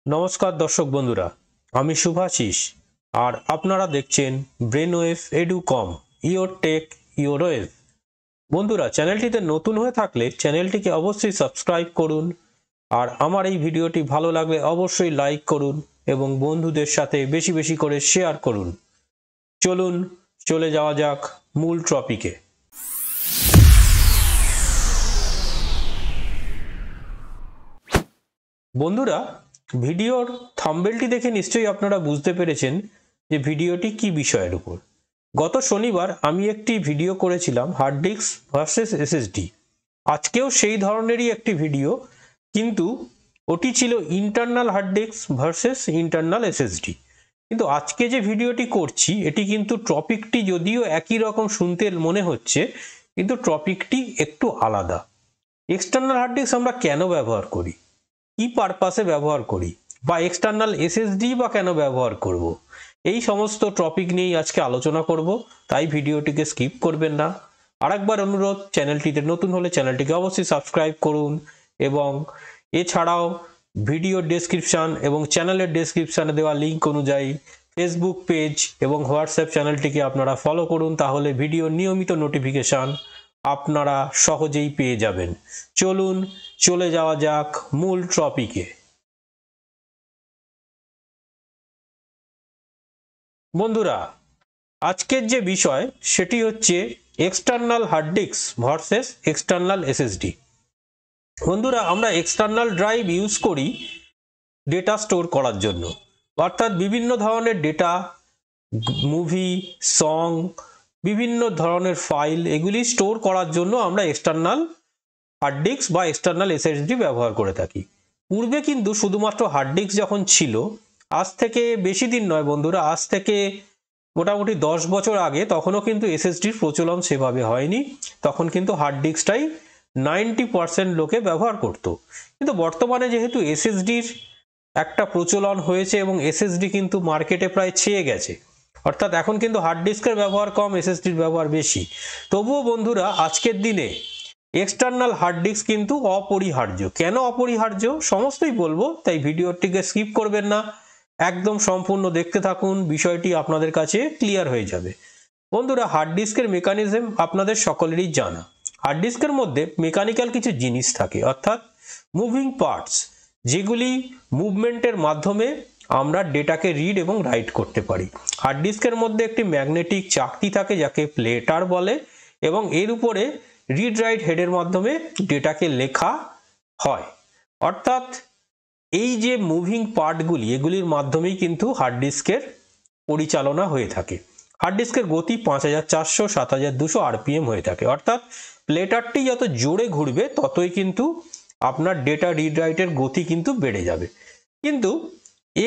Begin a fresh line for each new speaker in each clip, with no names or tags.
নমস্কার দর্শক বন্ধুরা, আমি শুভাশিস আর আপনারা দেখছেন Brainwave Educom, your tech your wave. বন্ধুরা, চ্যানেলটিতে নতুন হয়ে থাকলে চ্যানেলটিকে অবশ্যই সাবস্ক্রাইব করুন আর আমার এই ভিডিওটি ভালো লাগলে অবশ্যই লাইক করুন এবং বন্ধুদের সাথে বেশি বেশি করে শেয়ার করুন। চলুন চলে যাওয়া যাক মূল টপিকে। বন্ধুরা, ভিডিওর থাম্বনেলটি দেখে নিশ্চয়ই আপনারা বুঝতে পেরেছেন যে ভিডিওটি কি বিষয়ের উপর। গত শনিবার আমি একটি ভিডিও করেছিলাম হার্ড ডিস্ক ভার্সেস এসএসডি। আজকেও সেই ধরনেরই একটি ভিডিও, কিন্তু ওটি ছিল internal hard disk versus internal SSD. কিন্তু আজকে যে ভিডিওটি করছি এটি কিন্তু টপিকটি যদিও একই রকম শুনতে মনে হচ্ছে, কিন্তু টপিকটি একটু আলাদা। এক্সটার্নাল হার্ড ডিস্ক আমরা কেন ব্যবহার করি, কি পারপাসে ব্যবহার করি, বা এক্সটার্নাল এসএসডি বা কেন ব্যবহার করব, এই সমস্ত টপিক নিয়েই আজকে আলোচনা করব। তাই ভিডিওটিকে স্কিপ করবেন না। আরেকবার অনুরোধ, চ্যানেলটিতে নতুন হলে চ্যানেলটিকে অবশ্যই সাবস্ক্রাইব করুন এবং এছাড়াও ভিডিওর ডেসক্রিপশন এবং চ্যানেলের ডেসক্রিপশনে দেওয়া লিঙ্ক অনুযায়ী ফেসবুক পেজ এবং হোয়াটসঅ্যাপ চ্যানেলটিকে আপনারা ফলো করুন, তাহলে ভিডিওর নিয়মিত নোটিফিকেশান আপনারা সহজেই পেয়ে যাবেন। চলুন চলে যাওয়া যাক মূল টপিকে। বন্ধুরা, আজকের যে বিষয় সেটি হচ্ছে external hard disk versus external SSD. বন্ধুরা, আমরা এক্সটার্নাল ড্রাইভ ইউজ করি ডেটা স্টোর করার জন্য, অর্থাৎ বিভিন্ন ধরনের ডেটা, মুভি, সং, বিভিন্ন ধরনের ফাইল, এগুলি স্টোর করার জন্য আমরা এক্সটার্নাল হার্ড ডিস্ক বা এক্সটার্নাল এসএসডি ব্যবহার করে থাকি। পূর্বে কিন্তু শুধুমাত্র হার্ড ডিস্ক যখন ছিল, আজ থেকে বেশি দিন নয় বন্ধুরা, আজ থেকে মোটামুটি 10 বছর আগে, তখনও কিন্তু এসএসডির প্রচলন সেভাবে হয়নি। তখন কিন্তু হার্ড ডিস্কটাই 90% লোকে ব্যবহার করত। কিন্তু বর্তমানে যেহেতু এসএসডির একটা প্রচলন হয়েছে এবং এসএসডি কিন্তু মার্কেটে প্রায় ছেয়ে গেছে, অর্থাৎ এখন কিন্তু হার্ড ডিস্কের ব্যবহার কম, এসএসডির ব্যবহার বেশি। তবুও বন্ধুরা, আজকের দিনে এক্সটার্নাল হার্ড ডিস্ক কিন্তু অপরিহার্য। কেন অপরিহার্য সমস্তই বলবো, তাই ভিডিওটিকে স্কিপ করবেন না, একদম সম্পূর্ণ দেখতে থাকুন, বিষয়টি আপনাদের কাছে ক্লিয়ার হয়ে যাবে। বন্ধুরা, হার্ড ডিস্কের মেকানিজম আপনাদের সকলেরই জানা। হার্ড ডিস্কের মধ্যে মেকানিক্যাল কিছু জিনিস থাকে, অর্থাৎ মুভিং পার্টস, যেগুলি মুভমেন্টের মাধ্যমে আমরা ডেটাকে রিড এবং রাইট করতে পারি। হার্ড ডিস্কের মধ্যে একটি ম্যাগনেটিক চাকতি থাকে যাকে প্লেটার বলে, এবং এর উপরে রিড রাইট হেডের মাধ্যমে ডেটাকে লেখা হয়। অর্থাৎ এই যে মুভিং পার্টগুলি, এগুলির মাধ্যমেই কিন্তু হার্ড ডিস্কের পরিচালনা হয়ে থাকে। হার্ড ডিস্কের গতি 5400 7200 আরপিএম হয়ে থাকে, অর্থাৎ প্লেটারটি যত জোরে ঘুরবে ততই কিন্তু আপনার ডেটা রিড রাইটের গতি কিন্তু বেড়ে যাবে। কিন্তু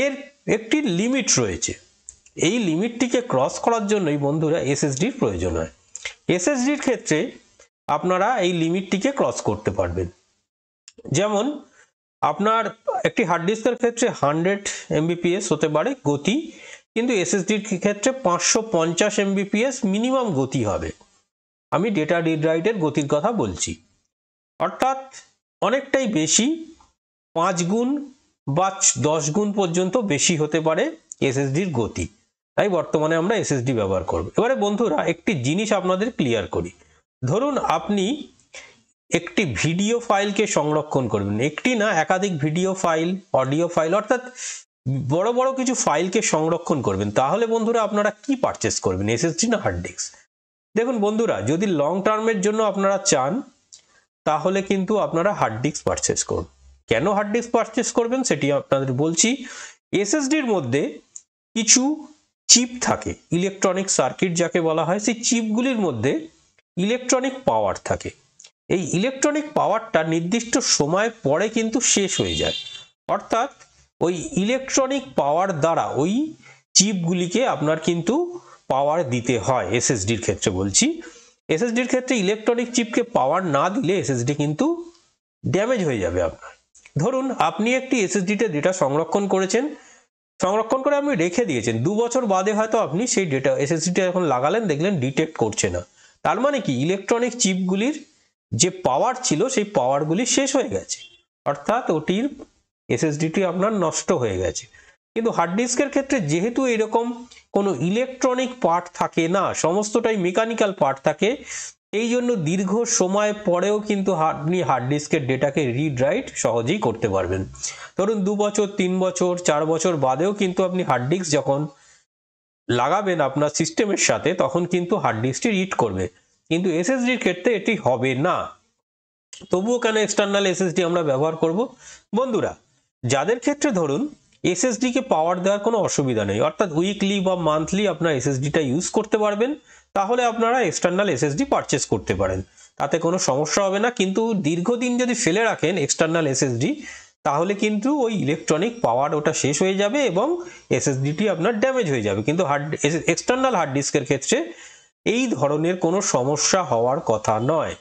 এর একটি লিমিট রয়েছে, এই লিমিটটিকে ক্রস করার জন্যই বন্ধুরা এসএসডির প্রয়োজন হয়। এসএসডির ক্ষেত্রে আপনারা এই লিমিটটিকে ক্রস করতে পারবেন। যেমন আপনার একটি হার্ড ডিস্কের ক্ষেত্রে 100 MBPS হতে পারে গতি, কিন্তু এসএসডির ক্ষেত্রে 550 MBPS মিনিমাম গতি হবে। আমি ডেটা রিড রাইটের গতির কথা বলছি, অর্থাৎ অনেকটাই বেশি, 5 গুণ বা 10 গুণ পর্যন্ত বেশি হতে পারে এসএসডির গতি। তাই বর্তমানে আমরা এসএসডি ব্যবহার করব। এবারে বন্ধুরা, একটি জিনিস আপনাদের ক্লিয়ার করি। ধরুন আপনি একটি ভিডিও ফাইলকে সংরক্ষণ করবেন, একটি না একাধিক ভিডিও ফাইল, অডিও ফাইল, অর্থাৎ বড় বড় কিছু ফাইলকে সংরক্ষণ করবেন, তাহলে বন্ধুরা আপনারা কি পারচেস করবেন, এসএসডি না হার্ড ডিস্ক? দেখুন বন্ধুরা, যদি লং টার্মের জন্য আপনারা চান তাহলে কিন্তু আপনারা হার্ড ডিস্ক পারচেস করুন। কেন হার্ড ডিস্ক পারচেস করবেন সেটি আপনাদের বলছি। এসএসডির মধ্যে কিছু চিপ থাকে, ইলেকট্রনিক সার্কিট যাকে বলা হয়, সেই চিপগুলির মধ্যে ইলেকট্রনিক পাওয়ার থাকে। এই ইলেকট্রনিক পাওয়ারটা নির্দিষ্ট সময় পরে কিন্তু শেষ হয়ে যায়, অর্থাৎ ওই ইলেকট্রনিক পাওয়ার দ্বারা ওই চিপগুলিকে আপনার কিন্তু পাওয়ার দিতে হয়। এসএসডির ক্ষেত্রে বলছি, এসএসডির ক্ষেত্রে ইলেকট্রনিক চিপকে পাওয়ার না দিলে এসএসডি কিন্তু ড্যামেজ হয়ে যাবে আপনার। ধরুন আপনি একটি এসএসডিতে ডেটা সংরক্ষণ করেছেন, সংরক্ষণ করে আপনি রেখে দিয়েছেন, 2 বছর বাদে হয়তো আপনি সেই ডেটা এসএসডিটা যখন লাগালেন দেখলেন ডিটেক্ট করছে না। তার মানে কি, ইলেকট্রনিক চিপগুলির যে পাওয়ার ছিল সেই পাওয়ারগুলি শেষ হয়ে গেছে, অর্থাৎ ওটির এসএসডিটি আপনার নষ্ট হয়ে গেছে। কিন্তু হার্ড ডিস্কের ক্ষেত্রে যেহেতু এরকম কোনো ইলেকট্রনিক পার্ট থাকে না, সমস্তটাই মেকানিক্যাল পার্ট থাকে, এই জন্য দীর্ঘ সময় পরেও কিন্তু আপনি হার্ড ডিস্কের ডেটাকে রিড রাইট সহজেই করতে পারবেন। ধরুন 2 বছর 3 বছর 4 বছর বাদেও কিন্তু আপনি হার্ড ডিস্ক যখন লাগাবেন আপনার সিস্টেমের সাথে, তখন কিন্তু হার্ড ডিস্কটি রিড করবে। কিন্তু এসএসডির ক্ষেত্রে এটি হবে না। তবুও কেন এক্সটার্নাল এসএসডি আমরা ব্যবহার করব? বন্ধুরা, যাদের ক্ষেত্রে ধরুন এসএসডি কে পাওয়ার দেওয়ার কোনো অসুবিধা নেই, অর্থাৎ উইকলি বা মান্থলি আপনার এসএসডিটা ইউজ করতে পারবেন, তাহলে আপনারা এক্সটার্নাল এসএসডি পারচেস করতে পারেন, তাতে কোনো সমস্যা হবে না। কিন্তু দীর্ঘদিন যদি ফেলে রাখেন এক্সটার্নাল এসএসডি, তাহলে কিন্তু ওই ইলেকট্রনিক পাওয়ার ওটা শেষ হয়ে যাবে এবং এসএসডিটি আপনার ড্যামেজ হয়ে যাবে। কিন্তু এক্সটার্নাল হার্ড ডিস্কের ক্ষেত্রে এই ধরনের কোনো সমস্যা হওয়ার কথা নয়।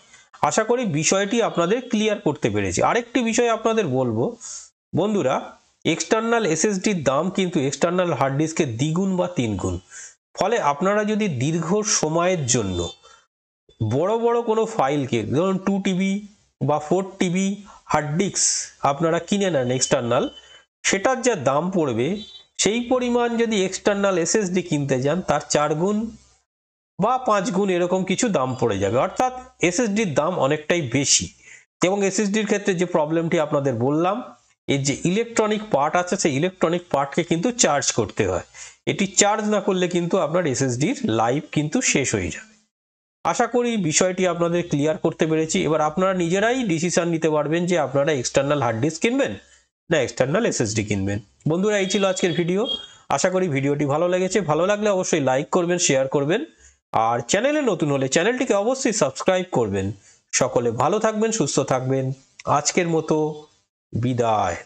আশা করি বিষয়টি আপনাদের ক্লিয়ার করতে পেরেছি। আরেকটি বিষয় আপনাদের বলবো বন্ধুরা, এক্সটার্নাল এসএসডির দাম কিন্তু এক্সটার্নাল হার্ড ডিস্কের দ্বিগুণ বা 3 গুণ। ফলে আপনারা যদি দীর্ঘ সময়ের জন্য বড় বড় কোনো ফাইলকে, ধরুন 2 টিবি বা 4 টিবি হার্ড ডিস্ক আপনারা কিনে নেন এক্সটার্নাল, সেটার যা দাম পড়বে সেই পরিমাণ যদি এক্সটার্নাল এসএসডি কিনতে যান তার 4 গুণ বা 5 গুণ এরকম কিছু দাম পড়ে যাবে। অর্থাৎ এসএসডির দাম অনেকটাই বেশি। এবং এসএসডির ক্ষেত্রে যে প্রবলেমটি আপনাদের বললাম, এর যে ইলেকট্রনিক পার্ট আছে সেই ইলেকট্রনিক পার্টকে কিন্তু চার্জ করতে হয়। এটি চার্জ না করলে কিন্তু আপনার এসএসডির লাইফ কিন্তু শেষ হয়ে যাবে। আশা করি বিষয়টি আপনাদের ক্লিয়ার করতে পেরেছি। এবার আপনারা নিজেরাই ডিসিশন নিতে পারবেন যে আপনারা এক্সটার্নাল হার্ড ডিস্ক কিনবেন না এক্সটার্নাল এসএসডি কিনবেন। বন্ধুরা, এই ছিল আজকের ভিডিও। আশা করি ভিডিওটি ভালো লেগেছে। ভালো লাগলে অবশ্যই লাইক করবেন, শেয়ার করবেন, আর চ্যানেলে নতুন হলে চ্যানেলটিকে অবশ্যই সাবস্ক্রাইব করবেন। সকলে ভালো থাকবেন, সুস্থ থাকবেন। আজকের মতো বিদায়।